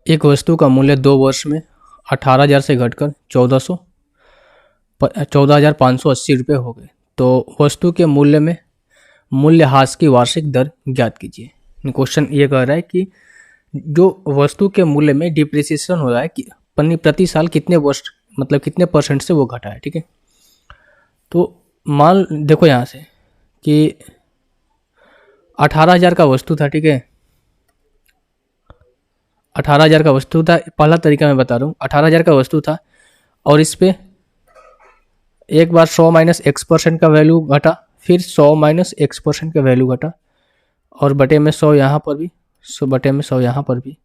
एक वस्तु का मूल्य 2 वर्ष में 18,000 से घटकर 14,580 रुपये हो गए, तो वस्तु के मूल्य में मूल्यह्रास की वार्षिक दर ज्ञात कीजिए। क्वेश्चन ये कह रहा है कि जो वस्तु के मूल्य में डिप्रिसिएशन हो रहा है कि प्रति साल कितने वर्ष मतलब कितने % से वो घटा है। ठीक है, तो मान देखो यहाँ से कि 18,000 का वस्तु था। ठीक है, 18,000 का वस्तु था। पहला तरीका मैं बता रहा हूँ, 18,000 का वस्तु था और इस पे एक बार 100 माइनस x% का वैल्यू घटा, फिर 100 माइनस x% का वैल्यू घटा और बटे में 100 यहाँ पर भी, 100 बटे में 100 यहाँ पर भी,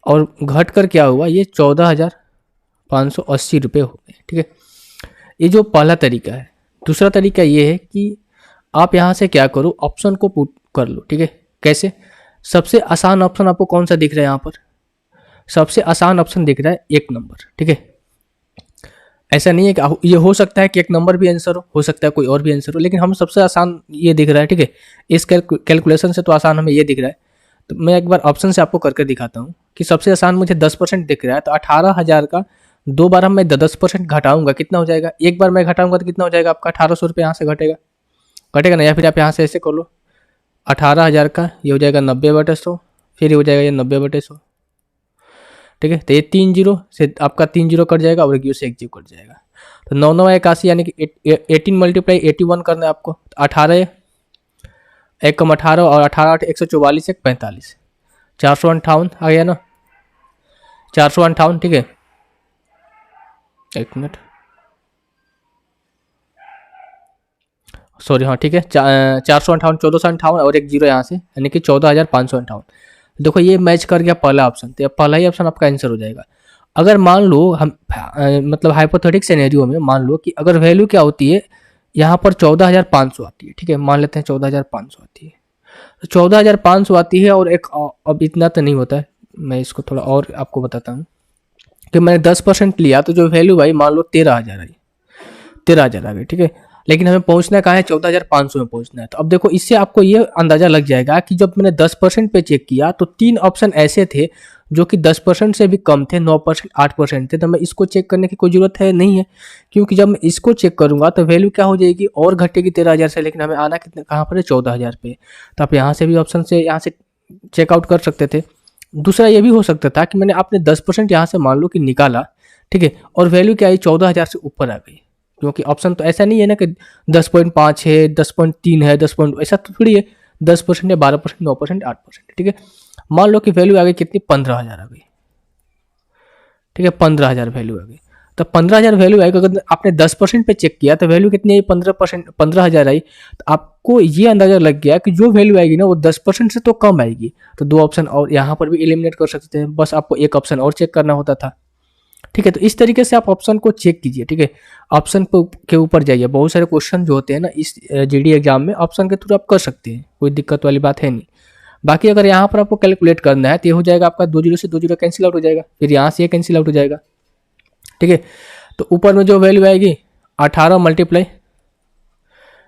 और घट कर क्या हुआ, ये 14,580 रुपये हो गए। ठीक है, ये जो पहला तरीका है। दूसरा तरीका ये है कि आप यहाँ से क्या करो, ऑप्शन को पुट कर लो। ठीक है, कैसे? सबसे आसान ऑप्शन आपको कौन सा दिख रहा है यहाँ पर? सबसे आसान ऑप्शन दिख रहा है 1 नंबर। ठीक है, ऐसा नहीं है कि ये हो सकता है कि 1 नंबर भी आंसर हो सकता है कोई और भी आंसर हो, लेकिन हम सबसे आसान ये दिख रहा है। ठीक है, इस कैलकुलेशन से तो आसान हमें ये दिख रहा है। तो मैं एक बार ऑप्शन से आपको करके दिखाता हूँ कि सबसे आसान मुझे 10% दिख रहा है। तो 18,000 का 2 बार हम मैं 10% घटाऊंगा, कितना हो जाएगा? एक बार मैं घटाऊंगा तो कितना हो जाएगा आपका? 1,800 रुपये यहाँ से घटेगा ना। या फिर आप यहाँ से ऐसे कर लो, 18,000 का ये हो जाएगा 90/100, फिर ये हो जाएगा ये 90/100। ठीक है, तो ये 3 जीरो से आपका 3 जीरो कट जाएगा और 1 जीरो से 1 जीरो कट जाएगा। तो 9 9 81 यानी कि 18 मल्टीप्लाई 81 करना है आपको। 18 1 कम 18 और 18 8 144 1 45, 458 आ गया ना, 458। ठीक है, एक मिनट, सॉरी, हाँ ठीक है, 458, 1458 और 1 जीरो यहाँ से, यानी कि 14,558। देखो ये मैच कर गया पहला ऑप्शन, तो पहला ही ऑप्शन आपका आंसर हो जाएगा। अगर मान लो हम मतलब हाइपोथेटिक सिनेरियो में मान लो कि अगर वैल्यू क्या होती है यहाँ पर 14,500 आती है। ठीक है, मान लेते हैं 14,500 आती है, तो 14,500 आती है और एक अब इतना तो नहीं होता है, मैं इसको थोड़ा और आपको बताता हूँ कि मैंने 10% लिया तो जो वैल्यू भाई मान लो 13,000 आई, 13,000 आ गई। ठीक है, लेकिन हमें पहुंचना कहाँ है? 14,500 में पहुंचना है। तो अब देखो इससे आपको ये अंदाजा लग जाएगा कि जब मैंने 10% पे चेक किया तो 3 ऑप्शन ऐसे थे जो कि 10% से भी कम थे, 9%, 8% थे। तो मैं इसको चेक करने की कोई जरूरत है नहीं है, क्योंकि जब मैं इसको चेक करूंगा तो वैल्यू क्या हो जाएगी? और घटेगी 13,000 से, लेकिन हमें आना कितने कहाँ पर है? 14,000 पे। तो आप यहाँ से भी ऑप्शन से यहाँ से चेकआउट कर सकते थे। दूसरा ये भी हो सकता था कि मैंने आपने 10% यहाँ से मान लो कि निकाला, ठीक है, और वैल्यू क्या आई? 14,000 से ऊपर आ गई, क्योंकि ऑप्शन तो ऐसा नहीं है ना कि 10.5 है, 10.3 है, 10. ऐसा तो थोड़ी है, 10% है, 12%, 9%, 8%। ठीक है, मान लो कि वैल्यू आ गई कितनी? 15,000 आ गई। ठीक है, 15,000 वैल्यू आ गई। तो 15,000 वैल्यू आई, अगर आपने 10% पे चेक किया तो वैल्यू कितनी आई? 15%, 15,000 आई। तो आपको ये अंदाजा लग गया कि जो वैल्यू आएगी ना वो 10% से तो कम आएगी। तो 2 ऑप्शन और यहाँ पर भी एलिमिनेट कर सकते हैं, बस आपको एक ऑप्शन और चेक करना होता था। ठीक है, तो इस तरीके से आप ऑप्शन को चेक कीजिए। ठीक है, ऑप्शन के ऊपर जाइए। बहुत सारे क्वेश्चन जो होते हैं ना इस जीडी एग्जाम में, ऑप्शन के थ्रू आप कर सकते हैं, कोई दिक्कत वाली बात है नहीं। बाकी अगर यहाँ पर आपको कैलकुलेट करना है तो ये हो जाएगा आपका 2 जीरो से 2 जीरो कैंसिल आउट हो जाएगा, फिर यहाँ से ये कैंसिल आउट हो जाएगा। ठीक है, तो ऊपर में जो वैल्यू आएगी 18 मल्टीप्लाई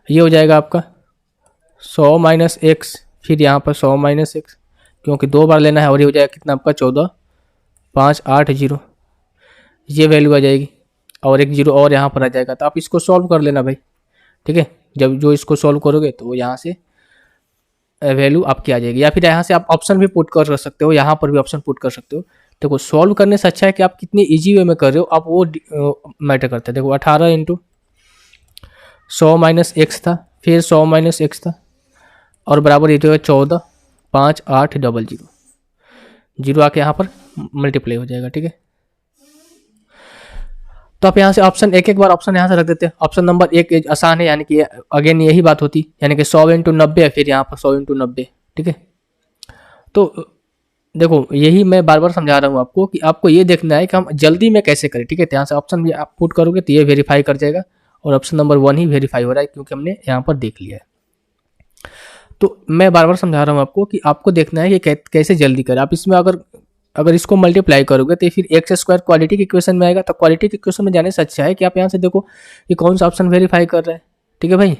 ये हो जाएगा आपका 100 माइनस एक्स, फिर यहाँ पर 100 माइनस एक्स, क्योंकि 2 बार लेना है, और ये हो जाएगा कितना आपका? 14,580, ये वैल्यू आ जाएगी और 1 जीरो और यहाँ पर आ जाएगा। तो आप इसको सॉल्व कर लेना भाई। ठीक है, जब जो इसको सॉल्व करोगे तो वो यहाँ से वैल्यू आपकी आ जाएगी। या फिर यहाँ से आप ऑप्शन भी पुट कर सकते हो, यहाँ पर भी ऑप्शन पुट कर सकते हो। देखो सॉल्व करने से अच्छा है कि आप कितनी इजी वे में कर रहे हो, आप वो मैटर करते हैं। देखो 18 इंटू 100 माइनस एक्स था, फिर 100 माइनस एक्स था, और बराबर ये जो है 14,580, जीरो आके यहाँ पर मल्टीप्लाई हो जाएगा। ठीक है, तो आप यहाँ से ऑप्शन एक बार ऑप्शन यहाँ से रख देते हैं। ऑप्शन नंबर 1 आसान है, यानी कि अगेन यही बात होती, यानी कि 100 इंटू 90, फिर यहाँ पर 100 इंटू 90। ठीक है, तो देखो यही मैं बार बार समझा रहा हूँ आपको कि आपको ये देखना है कि हम जल्दी में कैसे करें। ठीक है, तो यहाँ से ऑप्शन भी आप पुट करोगे तो ये वेरीफाई कर जाएगा, और ऑप्शन नंबर 1 ही वेरीफाई हो रहा है क्योंकि हमने यहाँ पर देख लिया है। तो मैं बार बार समझा रहा हूँ आपको कि आपको देखना है कि कैसे जल्दी करें। आप इसमें अगर इसको मल्टीप्लाई करोगे तो फिर एक्स स्क्वायर क्वालिटी के इक्वेशन में आएगा। तो क्वालिटी के इक्वेशन में जाने से अच्छा है कि आप यहाँ से देखो कि कौन सा ऑप्शन वेरीफाई कर रहा है। ठीक है भाई।